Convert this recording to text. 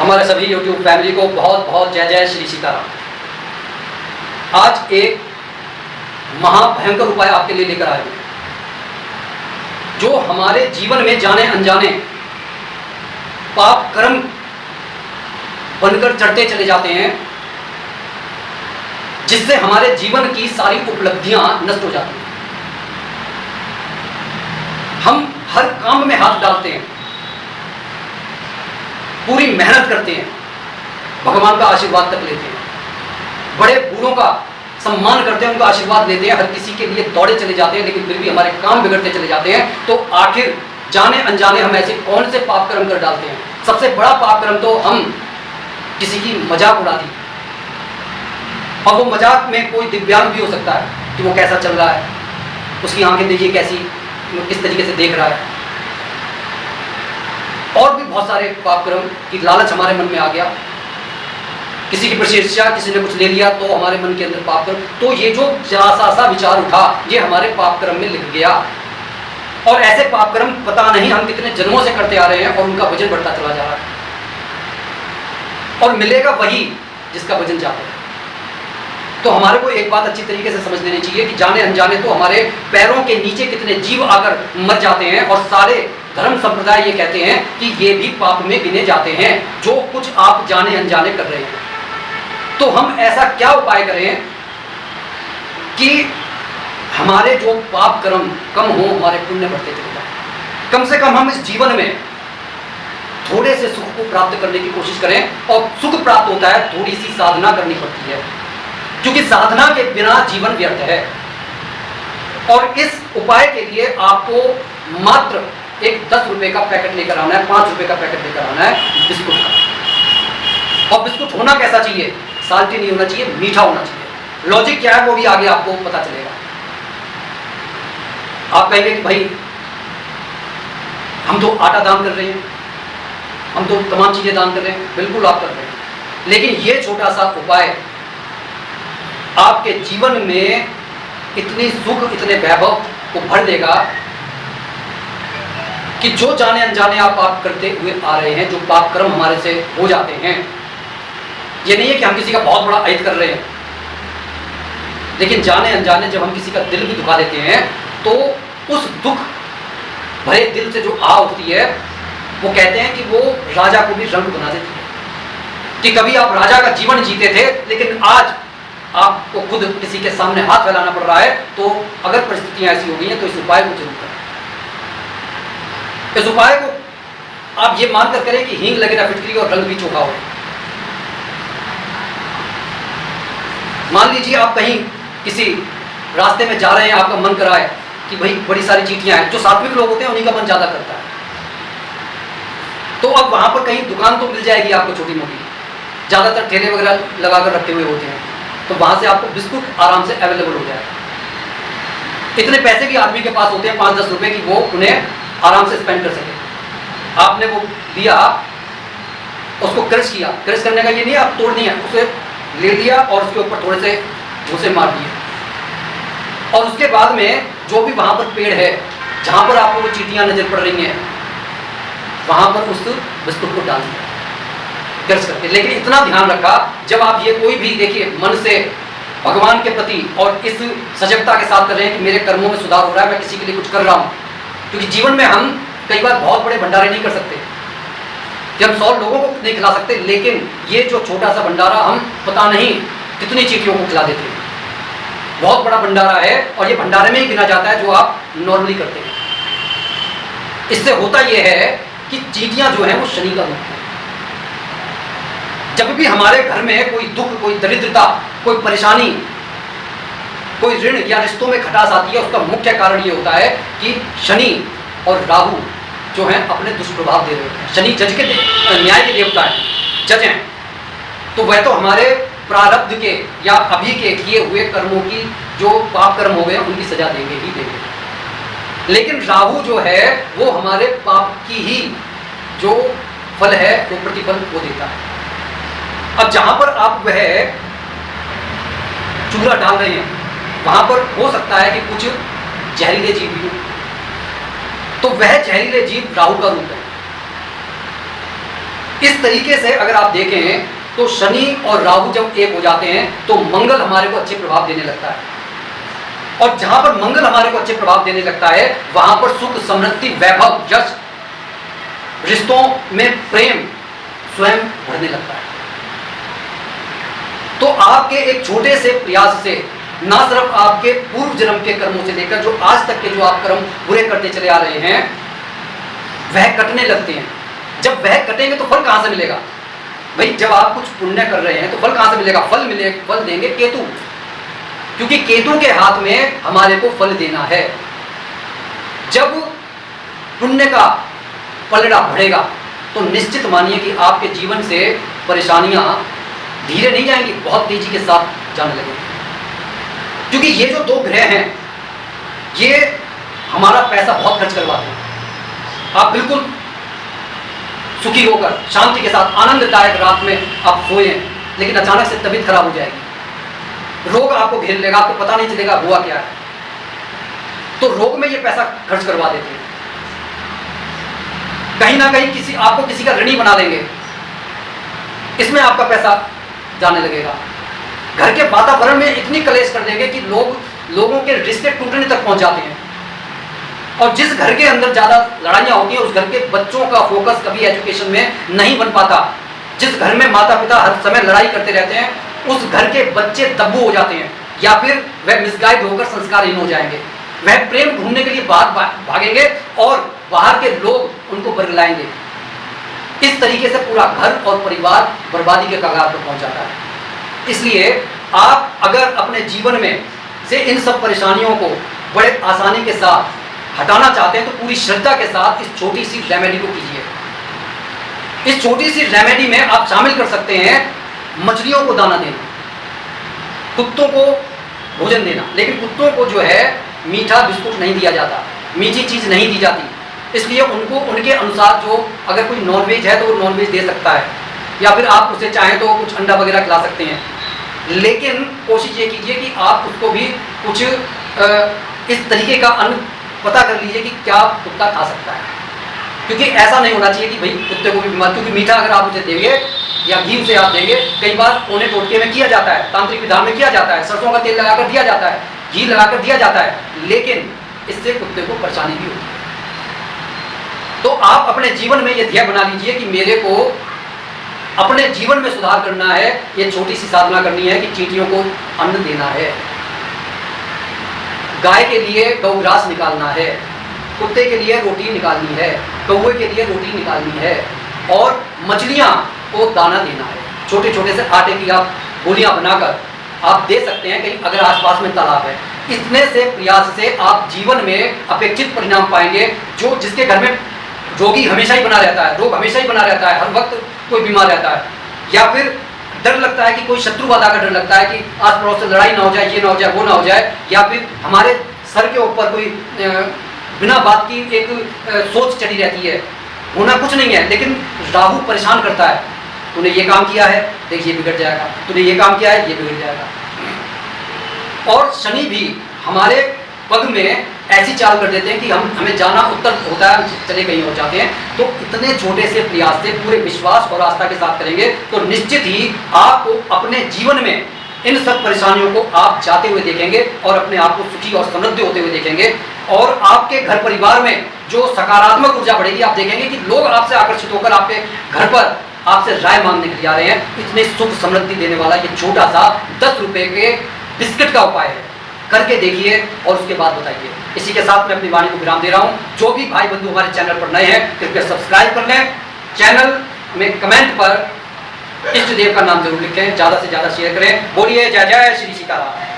हमारे सभी YouTube family को बहुत बहुत जय जय श्री सीताराम। आज एक महाभयंकर उपाय आपके लिए लेकर आए हैं, जो हमारे जीवन में जाने अनजाने पाप कर्म बनकर चढ़ते चले जाते हैं, जिससे हमारे जीवन की सारी उपलब्धियां नष्ट हो जाती हैं। हम हर काम में हाथ डालते हैं, पूरी मेहनत करते हैं, भगवान का आशीर्वाद तक लेते हैं, बड़े बूढ़ों का सम्मान करते हैं, उनका आशीर्वाद लेते हैं, हर किसी के लिए दौड़े चले जाते हैं, लेकिन फिर भी हमारे काम बिगड़ते चले जाते हैं। तो आखिर जाने अनजाने हम ऐसे कौन से पाप कर्म कर डालते हैं? सबसे बड़ा पाप कर्म तो हम किसी की मजाक उड़ा दी, और वो मजाक में कोई दिव्यांग भी हो सकता है कि वो कैसा चल रहा है, उसकी आंखें देखिए कैसी, किस तरीके से देख रहा है। और भी बहुत सारे पाप कर्म की लालच हमारे मन में आ गया, किसी की प्रशंसा, किसी ने कुछ ले लिया तो हमारे मन के अंदर पाप कर्म। तो ये जो जरा सा विचार उठा, ये हमारे पाप कर्म में लिख गया, और ऐसे पाप कर्म पता नहीं हम कितने जन्मों से करते आ रहे हैं, और उनका वजन बढ़ता चला जा रहा है, और मिलेगा वही जिसका वजन ज्यादा है। तो हमारे को एक बात अच्छी तरीके से समझ लेनी चाहिए कि जाने अनजाने तो हमारे पैरों के नीचे कितने जीव आकर मर जाते हैं, और सारे धर्म संप्रदाय ये कहते हैं कि ये भी पाप में गिने जाते हैं, जो कुछ आप जाने अनजाने कर रहे हैं। तो हम ऐसा क्या उपाय करें कि हमारे जो पाप कर्म कम हो, हमारे पुण्य बढ़ते चले जाए। कम से कम हम इस जीवन में थोड़े से सुख को प्राप्त करने की कोशिश करें, और सुख प्राप्त होता है थोड़ी सी साधना करनी पड़ती है, क्योंकि साधना के बिना जीवन व्यर्थ है। और इस उपाय के लिए आपको मात्र एक 10 रुपए का पैकेट लेकर आना है, 5 रुपए का पैकेट लेकर आना है बिस्कुट का। और बिस्कुट होना कैसा चाहिए? साल्टी नहीं होना चाहिए, मीठा होना चाहिए। लॉजिक क्या है वो भी आगे आपको पता चलेगा। आप कहेंगे कि भाई हम तो आटा दान कर रहे हैं, हम तो तमाम चीजें दान कर रहे हैं। बिल्कुल आप कर रहे हैं, लेकिन ये छोटा सा उपाय आपके जीवन में इतनी सुख, इतने वैभव को भर देगा कि जो जाने अनजाने आप पाप करते हुए आ रहे हैं, जो पाप कर्म हमारे से हो जाते हैं, ये नहीं है कि हम किसी का बहुत बड़ा अहित कर रहे हैं, लेकिन जाने अनजाने जब हम किसी का दिल भी दुखा देते हैं, तो उस दुख भरे दिल से जो आ उठती है, वो कहते हैं कि वो राजा को भी रंग बना देती है। कि कभी आप राजा का जीवन जीते थे, लेकिन आज आपको खुद किसी के सामने हाथ फैलाना पड़ रहा है। तो अगर परिस्थितियां ऐसी हो गई हैं तो इस उपाय को जरूर करें। इस उपाय को आप ये मानकर करें कि हींग लगे ना फिटकरी और रंग भी चोखा हो। मान लीजिए आप कहीं किसी रास्ते में जा रहे हैं, आपका मन कराए कि भाई बड़ी सारी चीटियां हैं, जो सात्विक लोग होते हैं उन्हीं का मन ज्यादा करता है। तो अब वहां पर कहीं दुकान तो मिल जाएगी आपको छोटी मोटी, ज्यादातर ठेले वगैरह लगाकर रखे हुए होते हैं, तो वहां से आपको बिस्कुट आराम से अवेलेबल हो जाएगा। इतने पैसे भी आदमी के पास होते हैं 5-10 रुपए की, वो उन्हें आराम से स्पेंड कर सके। आपने वो दिया, उसको क्रश किया। क्रश करने का ये नहीं आप तोड़ दिया, उसे ले लिया और उसके ऊपर थोड़े से भूसे मार दिए, और उसके बाद में जो भी वहां पर पेड़ है जहां पर आपको वो चींटियां नजर पड़ रही हैं, वहां पर उस बिस्कुट को डाल दिया क्रश करके। लेकिन इतना ध्यान रखा, जब आप ये कोई भी देखिए मन से भगवान के प्रति और इस सजगता के साथ कर रहे हैं कि मेरे कर्मों में सुधार हो रहा है, मैं किसी के लिए कुछ कर रहा हूं। क्योंकि जीवन में हम कई बार बहुत बड़े भंडारे नहीं कर सकते कि हम 100 लोगों को नहीं खिला सकते, लेकिन ये जो छोटा सा भंडारा हम पता नहीं कितनी चीटियों को खिला देते हैं। बहुत बड़ा भंडारा है, और ये भंडारे में ही गिना जाता है जो आप नॉर्मली करते हैं। इससे होता यह है कि चीटियां जो है वो शनि का रूप है। जब भी हमारे घर में कोई दुख, कोई दरिद्रता, कोई परेशानी, कोई ऋण या रिश्तों में खटास आती है, उसका मुख्य कारण ये होता है कि शनि और राहु जो हैं अपने दुष्प्रभाव दे रहे होते हैं। शनि जज के न्याय के देवता है, जज हैं, तो वह तो हमारे प्रारब्ध के या अभी के किए हुए कर्मों की जो पाप कर्म हो गए उनकी सजा देंगे ही देंगे। लेकिन राहु जो है वो हमारे पाप की ही जो फल है वो प्रतिफल वो देता है। अब जहां पर आप वह चूल्हा डाल रहे हैं, वहां पर हो सकता है कि कुछ जहरीले जीव भी हो, तो वह जहरीले जीव राहु का रूप है। इस तरीके से अगर आप देखें तो शनि और राहु जब एक हो जाते हैं तो मंगल हमारे को अच्छे प्रभाव देने लगता है, और जहां पर मंगल हमारे को अच्छे प्रभाव देने लगता है वहां पर सुख, समृद्धि, वैभव, यश, रिश्तों में प्रेम स्वयं बढ़ने लगता है। तो आपके एक छोटे से प्रयास से ना सिर्फ आपके पूर्व जन्म के कर्मों से लेकर जो आज तक के जो आप कर्म बुरे करते चले आ रहे हैं वह कटने लगते हैं। जब वह कटेंगे तो फल कहां से मिलेगा भाई? जब आप कुछ पुण्य कर रहे हैं तो फल कहां से मिलेगा? फल देंगे केतु, क्योंकि केतु के हाथ में हमारे को फल देना है। जब पुण्य का पलड़ा बढ़ेगा तो निश्चित मानिए कि आपके जीवन से परेशानियां धीरे नहीं जाएंगी, बहुत तेजी के साथ जाने लगेंगी। क्योंकि ये जो दो ग्रह हैं ये हमारा पैसा बहुत खर्च करवाते हैं। आप बिल्कुल सुखी होकर शांति के साथ आनंददायक रात में आप सोए हैं, लेकिन अचानक से तबीयत खराब हो जाएगी, रोग आपको घेर लेगा, आपको पता नहीं चलेगा हुआ क्या है। तो रोग में ये पैसा खर्च करवा देते हैं, कहीं ना कहीं आपको किसी का ऋणी बना देंगे, इसमें आपका पैसा जाने लगेगा। घर के वातावरण में इतनी कलेश कर देंगे कि लोगों के रिश्ते टूटने तक पहुंच जाते हैं। और जिस घर के अंदर ज़्यादा लड़ाइयाँ होती हैं उस घर के बच्चों का फोकस कभी एजुकेशन में नहीं बन पाता। जिस घर में माता पिता हर समय लड़ाई करते रहते हैं उस घर के बच्चे दब्बू हो जाते हैं, या फिर वह मिसगाइड होकर संस्कारहीन हो जाएंगे। वह प्रेम ढूंढने के लिए बाहर भागेंगे और बाहर के लोग उनको बरगलाएंगे। इस तरीके से पूरा घर और परिवार बर्बादी के कगार पर पहुंच जाता है। इसलिए आप अगर अपने जीवन में से इन सब परेशानियों को बड़े आसानी के साथ हटाना चाहते हैं तो पूरी श्रद्धा के साथ इस छोटी सी रेमेडी को कीजिए। इस छोटी सी रेमेडी में आप शामिल कर सकते हैं मछलियों को दाना देना, कुत्तों को भोजन देना। लेकिन कुत्तों को जो है मीठा बिस्कुट नहीं दिया जाता, मीठी चीज़ नहीं दी जाती, इसलिए उनको उनके अनुसार जो अगर कोई नॉनवेज है तो वो नॉनवेज दे सकता है, या फिर आप उसे चाहें तो कुछ अंडा वगैरह खिला सकते हैं। लेकिन कोशिश ये कीजिए कि आप उसको भी कुछ इस तरीके का अन्न पता कर लीजिए कि क्या कुत्ता खा सकता है, क्योंकि ऐसा नहीं होना चाहिए कि भाई कुत्ते को भी बीमार, क्योंकि मीठा अगर आप उसे देंगे या घी उसे आप देंगे, कई बार कोने टोटके में किया जाता है, तांत्रिक विधान में किया जाता है, सरसों का तेल लगाकर दिया जाता है, घी लगाकर दिया जाता है, लेकिन इससे कुत्ते को परेशानी भी होती है। तो आप अपने जीवन में ये ध्येय बना लीजिए कि मेरे को अपने जीवन में सुधार करना है, ये छोटी सी साधना करनी है कि चींटियों को अन्न देना है, गाय के लिए गौग्रास निकालना है, कुत्ते के लिए रोटी निकालनी है, कौवे के लिए रोटी निकालनी है, और मछलियाँ को दाना देना है। छोटे छोटे से आटे की आप गोलियाँ बनाकर आप दे सकते हैं कहीं अगर आसपास में तालाब है। इतने से प्रयास से आप जीवन में अपेक्षित परिणाम पाएंगे। जिसके घर में रोगी हमेशा ही बना रहता है, रोग हमेशा ही बना रहता है, हर वक्त कोई बीमार रहता है, या फिर डर लगता है कि कोई शत्रुवादा का डर लगता है कि आस पड़ोस से लड़ाई ना हो जाए, ये ना हो जाए, वो ना हो जाए, या फिर हमारे सर के ऊपर कोई बिना बात की एक सोच चली रहती है, होना कुछ नहीं है, लेकिन राहु परेशान करता है, तूने ये काम किया है देख ये बिगड़ जाएगा, तूने ये काम किया है ये बिगड़ जाएगा। और शनि भी हमारे पग में ऐसी चाल कर देते हैं कि हमें जाना उत्तर होता है, चले कहीं हो जाते हैं। तो इतने छोटे से प्रयास से पूरे विश्वास और आस्था के साथ करेंगे तो निश्चित ही आपको अपने जीवन में इन सब परेशानियों को आप जाते हुए देखेंगे और अपने आप को सुखी और समृद्ध होते हुए देखेंगे। और आपके घर परिवार में जो सकारात्मक ऊर्जा बढ़ेगी, आप देखेंगे कि लोग आपसे आकर्षित होकर आपके घर पर आपसे राय मांगने के लिए आ रहे हैं। इतने सुख समृद्धि देने वाला ये छोटा सा 10 रुपए के बिस्किट का उपाय है, करके देखिए और उसके बाद बताइए। इसी के साथ मैं अपनी वाणी को विराम दे रहा हूँ। जो भी भाई बंधु हमारे चैनल पर नए हैं कृपया सब्सक्राइब कर लें, चैनल में कमेंट पर इष्ट देव का नाम जरूर लिखें, ज़्यादा से ज़्यादा शेयर करें। बोलिए जय जय श्री सीताराम।